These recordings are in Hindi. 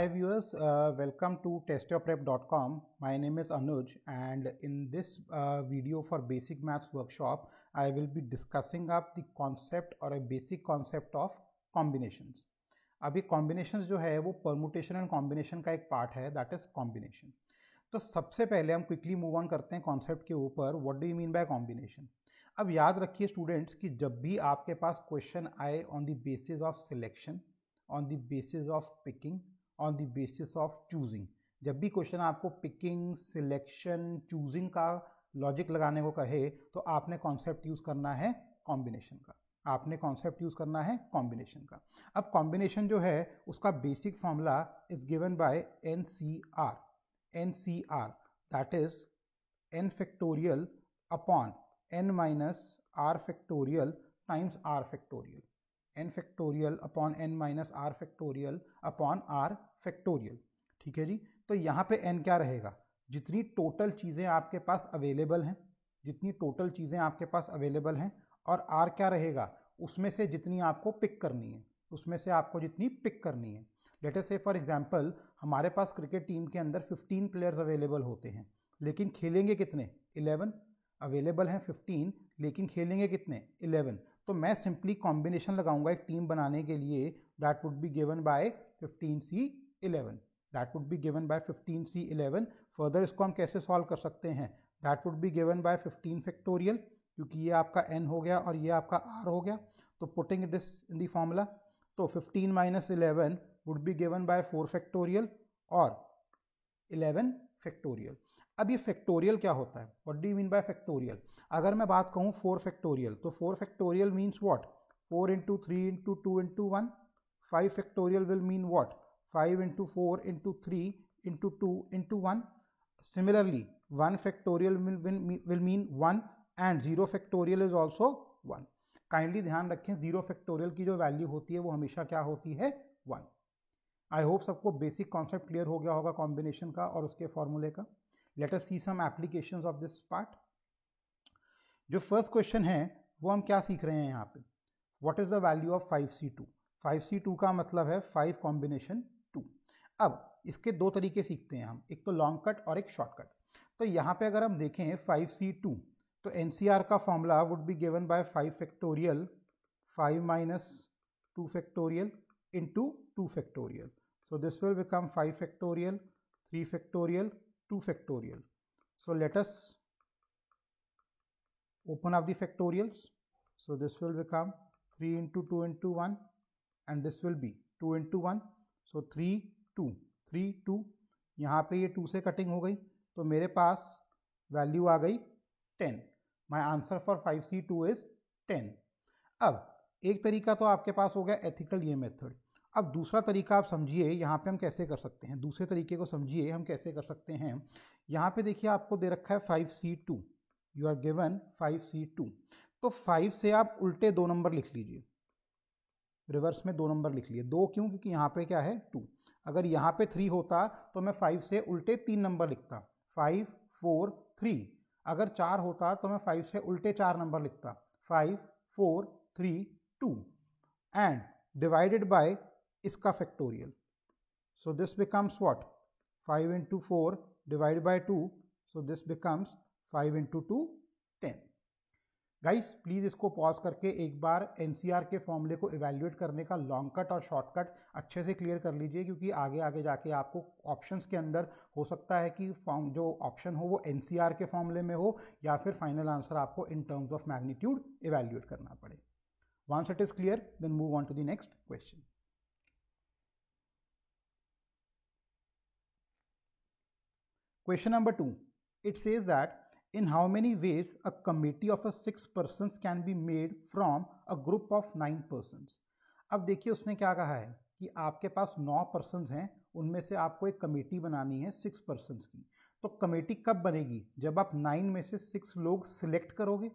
Hi viewers, welcome to testyourprep.com. My name is Anuj, and in this video for basic maths workshop, I will be discussing up the concept or a basic concept of combinations. अभी combinations जो है वो permutation and combination का एक part है, that is combination. तो सबसे पहले हम क्विकली मूव ऑन करते हैं कॉन्सेप्ट के ऊपर. What do you mean by combination. अब याद रखिए स्टूडेंट्स कि जब भी आपके पास क्वेश्चन आए on the basis of selection, on the basis of picking, on the basis of choosing, जब भी क्वेश्चन आपको पिकिंग, सिलेक्शन, चूजिंग का लॉजिक लगाने को कहे तो आपने कॉन्सेप्ट यूज करना है कॉम्बिनेशन का. आपने कॉन्सेप्ट यूज करना है कॉम्बिनेशन का. अब कॉम्बिनेशन जो है उसका basic formula is given by NCR, that is n factorial upon n minus r factorial times r factorial. n factorial upon n minus r factorial upon r factorial. ठीक है जी. तो यहाँ पे n क्या रहेगा, जितनी टोटल चीज़ें आपके पास अवेलेबल हैं, जितनी टोटल चीज़ें आपके पास अवेलेबल हैं, और r क्या रहेगा, उसमें से जितनी आपको पिक करनी है, उसमें से आपको जितनी पिक करनी है. लेट अस से फॉर एग्जांपल हमारे पास क्रिकेट टीम के अंदर 15 प्लेयर्स अवेलेबल होते हैं, लेकिन खेलेंगे कितने, 11. अवेलेबल हैं 15 लेकिन खेलेंगे कितने, 11. तो मैं सिंपली कॉम्बिनेशन लगाऊंगा एक टीम बनाने के लिए. That would be given by 15C11. That would be given by 15C11. Further इसको हम कैसे सॉल्व कर सकते हैं, that would be given by 15 factorial, क्योंकि ये आपका n हो गया और ये आपका r हो गया. तो putting this in the formula, तो 15 minus 11 would be given by 4 factorial और 11 फैक्टोरियल. अब ये फैक्टोरियल क्या होता है, what do you mean by factorial. अगर मैं बात कहूँ 4 फैक्टोरियल, तो 4 factorial means what, 4 into 3 into 2 into 1. 5 factorial will mean what, 5 into 4 into 3 into 2 into 1. Similarly 1 factorial will mean 1 and 0 factorial is also 1. Kindly ध्यान रखें 0 फैक्टोरियल की जो वैल्यू होती है वो हमेशा क्या होती है, 1. आई होप सबको बेसिक कॉन्सेप्ट क्लियर हो गया होगा कॉम्बिनेशन का और उसके फॉर्मूले का. Let us see some applications of this part. जो फर्स्ट क्वेश्चन है वो हम क्या सीख रहे हैं यहाँ पे, what is the value of 5C2. 5C2 का मतलब है 5 कॉम्बिनेशन 2. अब इसके दो तरीके सीखते हैं हम, एक तो लॉन्ग कट और एक शॉर्टकट. तो यहाँ पे अगर हम देखें 5C2, तो NCR का formula would be given by 5 factorial, 5 minus 2 factorial into 2 factorial. So this will become 5 factorial, 3 factorial, 2 factorial. So let us open up the factorials. So this will become 3 into 2 into 1 and this will be 2 into 1. So 3, 2, 3, 2. यहाँ पे ये 2 से कटिंग हो गई तो मेरे पास वैल्यू आ गई 10. My answer for 5C2 is 10. अब एक तरीका तो आपके पास हो गया एथिकल ये मेथड. अब दूसरा तरीका आप समझिए यहाँ पे हम कैसे कर सकते हैं, दूसरे तरीके को समझिए हम कैसे कर सकते हैं. यहाँ पे देखिए आपको दे रखा है 5C2, you are given 5C2. तो 5 से आप उल्टे 2 नंबर लिख लीजिए, रिवर्स में 2 नंबर लिख लिए. 2 क्यों, क्योंकि यहाँ पे क्या है 2. अगर यहाँ पे 3 होता तो मैं 5 से उल्टे 3 नंबर लिखता, 5, 4, 3. अगर 4 होता तो मैं 5 से उल्टे 4 नंबर लिखता, 5, 4, 3, 2 एंड डिवाइडेड बाय इसका factorial. So this becomes what, 5 into 4 divide by 2. So this becomes 5 into 2, 10. Guys please इसको पॉज करके एक बार NCR के फॉर्मूले को इवेल्युएट करने का लॉन्ग कट और शॉर्टकट अच्छे से क्लियर कर लीजिए, क्योंकि आगे आगे जाके आपको ऑप्शंस के अंदर हो सकता है कि जो ऑप्शन हो वो NCR के फॉर्मूले में हो या फिर फाइनल आंसर आपको in terms of magnitude evaluate करना पड़े. Once it is clear, then move on to the next question. Question number 2. It says that in how many ways a committee of 6 persons can be made from a group of 9 persons. अब देखिए उसने क्या कहा है कि आपके पास 9 पर्सन्स हैं, उनमें से आपको एक कमेटी बनानी है 6 पर्सन्स की. तो कमेटी कब बनेगी, जब आप 9 में से 6 लोग सिलेक्ट करोगे.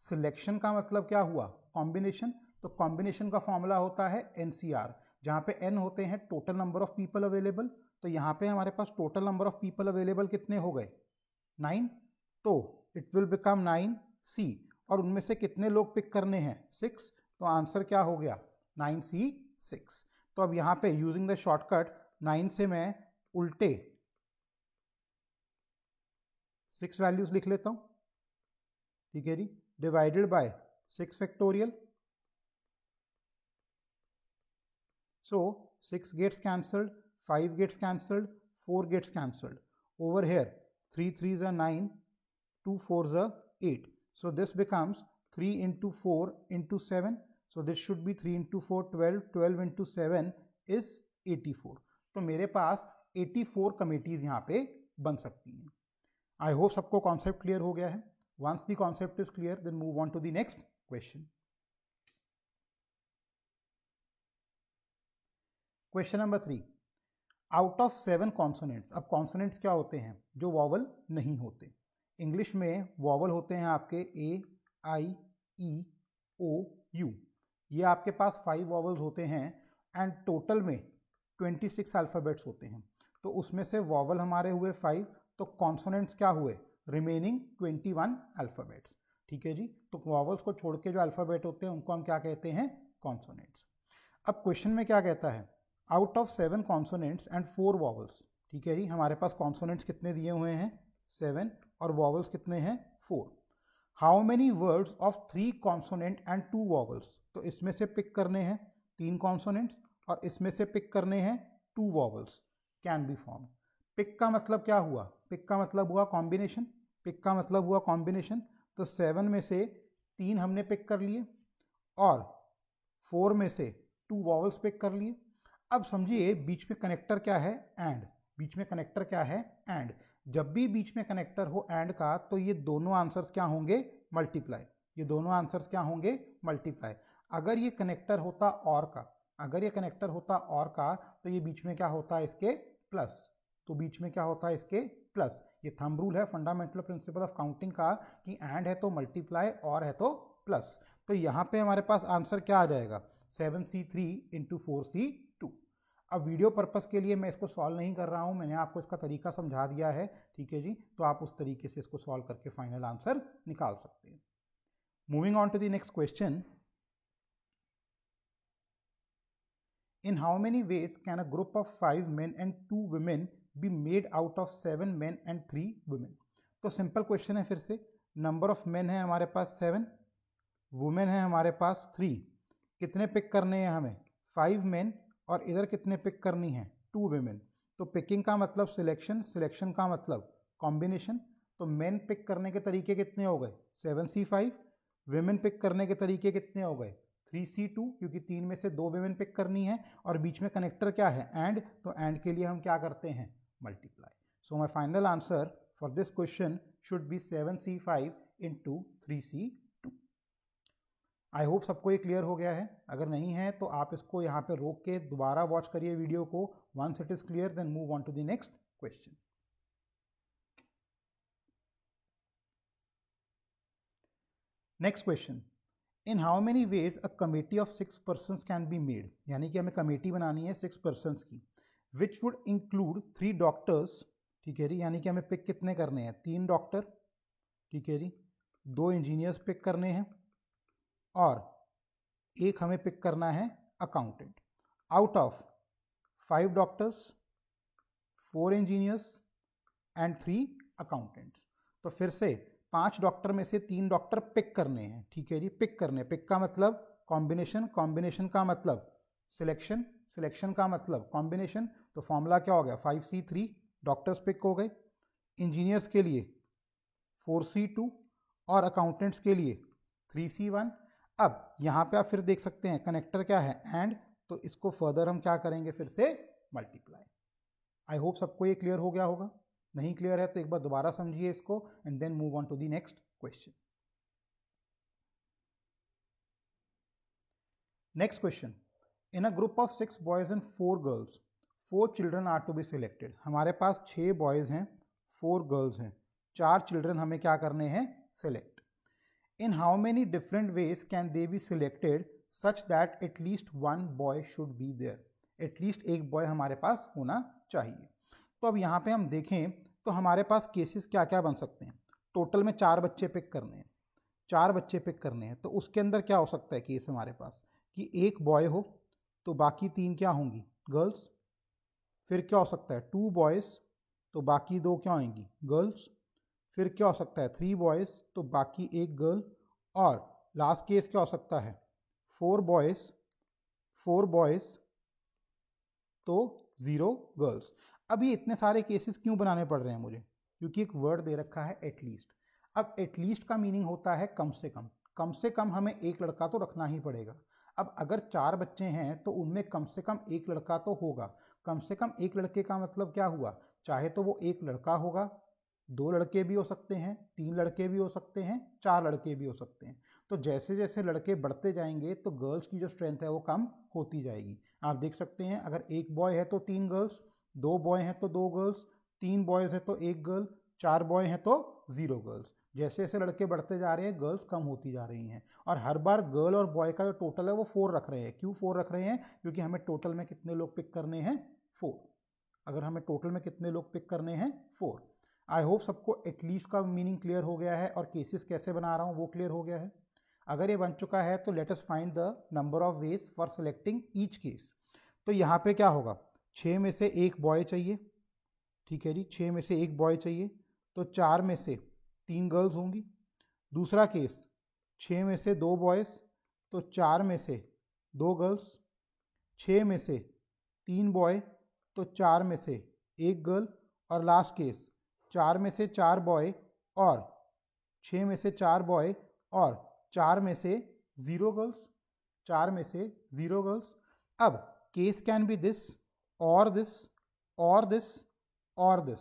सिलेक्शन का मतलब क्या हुआ, कॉम्बिनेशन. तो कॉम्बिनेशन का फॉर्मूला होता है NCR, जहाँ पे n होते हैं total number of people available. तो यहाँ पे हमारे पास total number of people available कितने हो गए, 9. तो इट विल बिकम 9C. और उनमें से कितने लोग पिक करने हैं, 6. तो आंसर क्या हो गया, 9C6. तो अब यहाँ पे यूजिंग द शॉर्टकट 9 से मैं उल्टे 6 वैल्यूज लिख लेता हूं, ठीक है जी, divided by 6 factorial. So 6 gets cancelled, 5 gets cancelled, 4 gets cancelled. Over here 3 3s are 9, 2 4s are 8. So this becomes 3 into 4 into 7. So this should be 3 into 4 12, 12 into 7 is 84. तो मेरे पास 84 कमिटीज यहाँ पे बन सकती हैं. आई होप सबको कॉन्सेप्ट क्लियर हो गया है. Once the concept is clear, then move on to the next question. Question number 3. Out of 7 consonants. अब कॉन्सोनेंट्स क्या होते हैं? जो वॉवल नहीं होते. इंग्लिश में वॉवल होते हैं आपके ए, आई, ई, ओ, यू. ये आपके पास 5 वॉवल्स होते हैं एंड टोटल में 26 अल्फ़ाबेट्स होते हैं. तो उसमें से वॉवल हमारे हुए 5, तो कॉन्सोनेंट्स क्या हुए? Remaining 21 alphabets. ठीक है जी. तो वॉवल्स को छोड़ के जो अल्फ़ाबेट होते हैं उनको हम क्या कहते हैं? कॉन्सोनेंट्स. अब क्वेश्चन में क्या कहता है? Out of 7 consonants and 4 vowels. ठीक है जी. हमारे पास कॉन्सोनेंट्स कितने दिए हुए हैं? 7. और वॉवल्स कितने हैं? 4. How many words of 3 consonant and 2 vowels. तो इसमें से पिक करने हैं 3 कॉन्सोनेंट्स और इसमें से पिक करने हैं 2 vowels. Can be form. Pick का मतलब क्या हुआ? पिक का मतलब हुआ कॉम्बिनेशन. पिक का मतलब हुआ कॉम्बिनेशन. तो 7 में से 3 हमने पिक कर लिए और 4 में से 2 वॉवल्स पिक कर लिए. अब समझिए बीच में कनेक्टर क्या है? एंड. बीच में कनेक्टर क्या है? एंड. जब भी बीच में कनेक्टर हो एंड का, तो ये दोनों आंसर्स क्या होंगे? मल्टीप्लाई. ये दोनों आंसर्स क्या होंगे? मल्टीप्लाई. अगर ये कनेक्टर होता और का, अगर ये कनेक्टर होता और का, तो ये बीच में क्या होता है? इसके प्लस. तो बीच में क्या होता है? इसके प्लस. ये थंब रूल है फंडामेंटल प्रिंसिपल ऑफ काउंटिंग का कि एंड है तो मल्टीप्लाई और है तो प्लस. तो यहाँ पे हमारे पास आंसर क्या आ जाएगा? 7C3 into 4C2. अब वीडियो पर्पस के लिए मैं इसको सॉल्व नहीं कर रहा हूँ, मैंने आपको इसका तरीका समझा दिया है. ठीक है जी. तो आप उस तरीके से इसको सॉल्व करके फाइनल आंसर निकाल सकते हैं. Moving on to the next question. In how many ways can a group of 5 men and 2 women be made out of 7 men and 3 women? तो सिंपल क्वेश्चन है. फिर से नंबर ऑफ मेन है हमारे पास 7, वुमेन है हमारे पास 3. कितने पिक करने हैं हमें? 5 मेन और इधर कितने पिक करनी है? 2 वुमेन. तो पिकिंग का मतलब सिलेक्शन, सिलेक्शन का मतलब कॉम्बिनेशन. तो मेन पिक करने के तरीके कितने हो गए? 7C5. वुमेन पिक करने के तरीके कितने हो गए? 3C2, क्योंकि 3 में से 2 वुमेन पिक करनी है और बीच में कनेक्टर क्या है? एंड. तो एंड के लिए हम क्या करते हैं? Multiply. So my final answer for this question should be 7C5 into 3C2. I hope सबको ये क्लियर हो गया है. अगर नहीं है तो आप इसको यहाँ पे रोक के दोबारा वॉच करिए वीडियो को. Once it is clear then move on to the next question. Next question. In how many ways a committee of 6 persons can be made. यानी कि हमें कमेटी बनानी है 6 पर्सन्स की, विच वुड इंक्लूड 3 डॉक्टर्स. ठीक है जी. यानी कि हमें पिक कितने करने हैं? 3 डॉक्टर. ठीक है जी. 2 इंजीनियर्स पिक करने हैं और एक हमें पिक करना है accountant. Out of 5 doctors, 4 engineers and 3 accountants. तो फिर से 5 डॉक्टर में से 3 डॉक्टर पिक करने हैं. ठीक है जी. पिक करने. पिक का मतलब कॉम्बिनेशन, कॉम्बिनेशन का मतलब सिलेक्शन, सिलेक्शन का मतलब कॉम्बिनेशन. तो फॉर्मूला क्या हो गया? 5C3. डॉक्टर्स पिक हो गए. इंजीनियर्स के लिए 4C2 और अकाउंटेंट्स के लिए 3C1. अब यहाँ पे आप फिर देख सकते हैं कनेक्टर क्या है? एंड. तो इसको फर्दर हम क्या करेंगे? फिर से मल्टीप्लाई. आई होप सबको ये क्लियर हो गया होगा. नहीं क्लियर है तो एक बार दोबारा समझिए इसको and then move on to the next question. Next question. In a group of 6 boys and 4 girls, 4 children are to be selected. हमारे पास 6 बॉयज हैं, 4 गर्ल्स हैं. 4 चिल्ड्रन हमें क्या करने हैं? Select. In how many different ways can they be selected such that at least one boy should be there? At least एक बॉय हमारे पास होना चाहिए. तो अब यहाँ पे हम देखें तो हमारे पास केसेस क्या क्या बन सकते हैं. टोटल में 4 बच्चे पिक करने हैं, 4 बच्चे पिक करने हैं. तो उसके अंदर क्या हो सकता है केस हमारे पास कि एक बॉय हो तो बाकी 3 क्या होंगी? गर्ल्स. फिर क्या हो सकता है 2 बॉयज़ तो बाकी 2 क्या आएंगी गर्ल्स, फिर क्या हो सकता है 3 बॉयज़ तो बाकी 1 गर्ल, और लास्ट केस क्या हो सकता है 4 बॉयज़ तो 0 गर्ल्स। अब ये इतने सारे केसेस क्यों बनाने पड़ रहे हैं मुझे, क्योंकि एक वर्ड दे रखा है एटलीस्ट। अब एटलीस्ट का मीनिंग होता है कम से कम हमें एक लड़का तो रखना ही पड़ेगा। अब अगर 4 बच्चे हैं तो उनमें कम से कम एक लड़का तो होगा। कम से कम एक लड़के का मतलब क्या हुआ, चाहे तो वो एक लड़का होगा, 2 लड़के भी हो सकते हैं, 3 लड़के भी हो सकते हैं, 4 लड़के भी हो सकते हैं। तो जैसे जैसे लड़के बढ़ते जाएंगे तो गर्ल्स की जो स्ट्रेंथ है वो कम होती जाएगी। आप देख सकते हैं अगर 1 बॉय है तो 3 गर्ल्स, 2 बॉय हैं तो 2 गर्ल्स, 3 बॉयज़ हैं तो 1 गर्ल, 4 बॉय हैं तो 0 गर्ल्स। जैसे जैसे लड़के बढ़ते जा रहे हैं गर्ल्स कम होती जा रही हैं, और हर बार गर्ल और बॉय का जो टोटल है वो 4 रख रहे हैं। क्यों 4 रख रहे हैं, क्योंकि हमें टोटल में कितने लोग पिक करने हैं 4। अगर हमें टोटल में कितने लोग पिक करने हैं 4। आई होप सबको एटलीस्ट का मीनिंग क्लियर हो गया है और केसेस कैसे बना रहा हूँ वो क्लियर हो गया है। अगर ये बन चुका है तो let us find the number of ways for selecting each case. तो यहाँ पे क्या होगा, 6 में से 1 बॉय चाहिए, ठीक है जी, 6 में से 1 बॉय चाहिए, तो 4 में से 3 गर्ल्स होंगी। दूसरा केस 6 में से 2 बॉयज़ तो 4 में से 2 गर्ल्स, 6 में से 3 बॉय तो 4 में से 1 गर्ल, और लास्ट केस 4 में से 4 बॉय और 6 में से 4 बॉय और 4 में से 0 गर्ल्स, 4 में से 0 गर्ल्स। अब केस कैन बी दिस और दिस और दिस और दिस।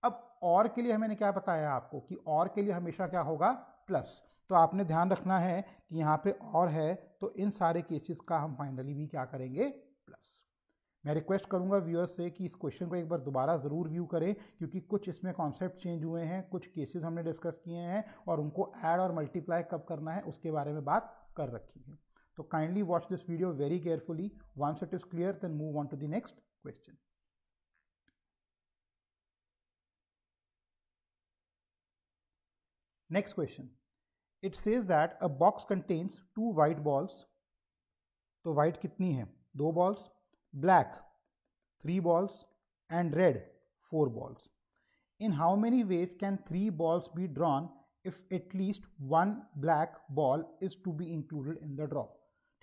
अब और के लिए मैंने क्या बताया आपको कि और के लिए हमेशा क्या होगा प्लस। तो आपने ध्यान रखना है कि यहाँ पे और है तो इन सारे केसेस का हम फाइनली भी क्या करेंगे प्लस। मैं रिक्वेस्ट करूंगा व्यूअर्स से कि इस क्वेश्चन को एक बार दोबारा ज़रूर व्यू करें, क्योंकि कुछ इसमें कॉन्सेप्ट चेंज हुए हैं, कुछ केसेस हमने डिस्कस किए हैं और उनको ऐड और मल्टीप्लाई कब करना है उसके बारे में बात कर रखी है। तो kindly watch this video very carefully. Once it is clear then move on to the next question. Next question. It says that a box contains 2 white balls. तो white कितनी है 2 balls, black 3 balls and red 4 balls. In how many ways can 3 balls be drawn if at least 1 black ball is to be included in the draw?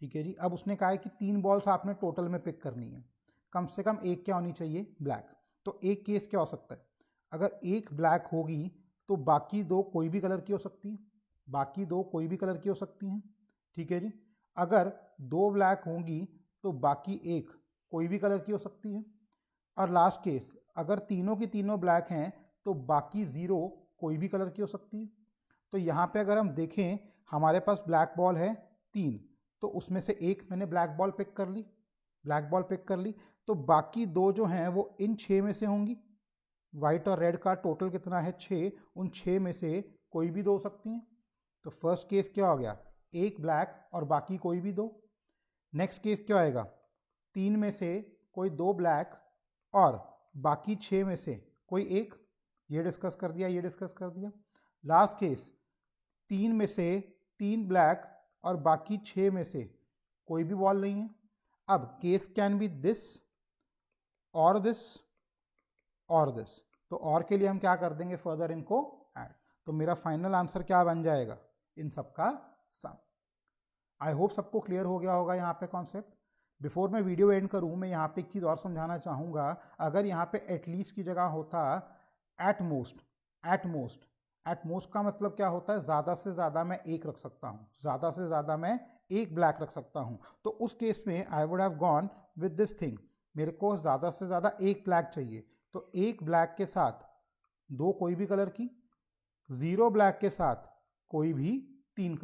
ठीक है जी। अब उसने कहा है कि 3 बॉल्स आपने टोटल में पिक करनी है, कम से कम एक क्या होनी चाहिए ब्लैक। तो एक केस क्या हो सकता है, अगर एक ब्लैक होगी तो बाकी 2 कोई भी कलर की हो सकती हैं, बाकी 2 कोई भी कलर की हो सकती हैं, ठीक है जी। अगर 2 ब्लैक होंगी तो बाकी 1 कोई भी कलर की हो सकती है, और लास्ट केस अगर तीनों की तीनों ब्लैक हैं तो बाकी 0 कोई भी कलर की हो सकती है। तो यहाँ पे अगर हम देखें हमारे पास ब्लैक बॉल है 3, तो उसमें से एक मैंने ब्लैक बॉल पिक कर ली, तो बाकी 2 जो हैं वो इन 6 में से होंगी। वाइट और रेड का टोटल कितना है 6, उन 6 में से कोई भी 2 हो सकती हैं। तो फर्स्ट केस क्या हो गया, एक ब्लैक और बाकी कोई भी 2। नेक्स्ट केस क्या आएगा, 3 में से कोई 2 ब्लैक और बाकी 6 में से कोई एक, ये डिस्कस कर दिया, लास्ट केस 3 में से 3 ब्लैक और बाकी 6 में से कोई भी बॉल नहीं है। अब केस कैन बी दिस और दिस और दिस। तो और के लिए हम क्या कर देंगे फर्दर इनको ऐड। तो मेरा फाइनल आंसर क्या बन जाएगा, इन सब का सम। आई होप सबको क्लियर हो गया होगा यहाँ पे कॉन्सेप्ट। बिफोर मैं वीडियो एंड करूँ मैं यहाँ पे एक चीज़ और समझाना चाहूँगा। अगर यहाँ पे एटलीस्ट की जगह होता एट मोस्ट का मतलब क्या होता है, ज़्यादा से ज़्यादा मैं एक रख सकता हूँ, ज़्यादा से ज़्यादा मैं एक ब्लैक रख सकता हूँ। तो उस केस में I would have gone with this thing, मेरे को ज़्यादा से ज़्यादा एक ब्लैक चाहिए, तो एक ब्लैक के साथ 2 कोई भी कलर की, 0 ब्लैक के साथ कोई भी 3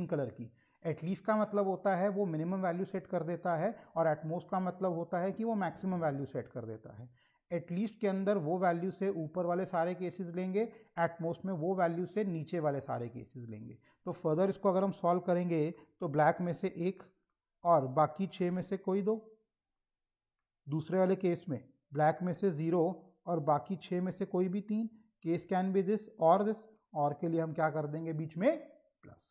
कलर की, एटलीस्ट का मतलब होता है वो मिनिमम वैल्यू सेट कर देता है, और एटमोस्ट का मतलब होता है कि वो मैक्सिमम वैल्यू सेट कर देता है। एटलीस्ट के अंदर वो वैल्यू से ऊपर वाले सारे केसेस लेंगे, एटमोस्ट में वो वैल्यू से नीचे वाले सारे केसेस लेंगे। तो फर्दर इसको अगर हम सॉल्व करेंगे तो ब्लैक में से 1 और बाकी 6 में से कोई 2, दूसरे वाले केस में ब्लैक में से 0 और बाकी 6 में से कोई भी 3। केस कैन बी दिस, और के लिए हम क्या कर देंगे बीच में प्लस।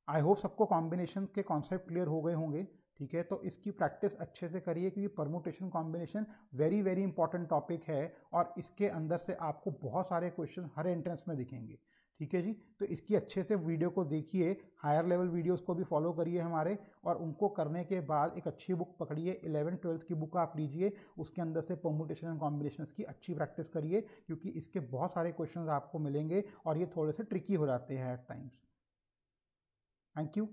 आई होप सबको कॉम्बिनेशन के कॉन्सेप्ट क्लियर हो गए होंगे। ठीक है, तो इसकी प्रैक्टिस अच्छे से करिए क्योंकि permutation combination very very important topic है और इसके अंदर से आपको बहुत सारे क्वेश्चन हर एंट्रेंस में दिखेंगे। ठीक है जी, तो इसकी अच्छे से वीडियो को देखिए, हायर लेवल वीडियोस को भी फॉलो करिए हमारे, और उनको करने के बाद एक अच्छी बुक पकड़िए, 11th-12th की बुक आप लीजिए, उसके अंदर से परमुटेशन एंड कॉम्बिनेशंस की अच्छी प्रैक्टिस करिए क्योंकि इसके बहुत सारे क्वेश्चन आपको मिलेंगे और ये थोड़े से ट्रिकी हो जाते हैं एट टाइम्स। Thank you.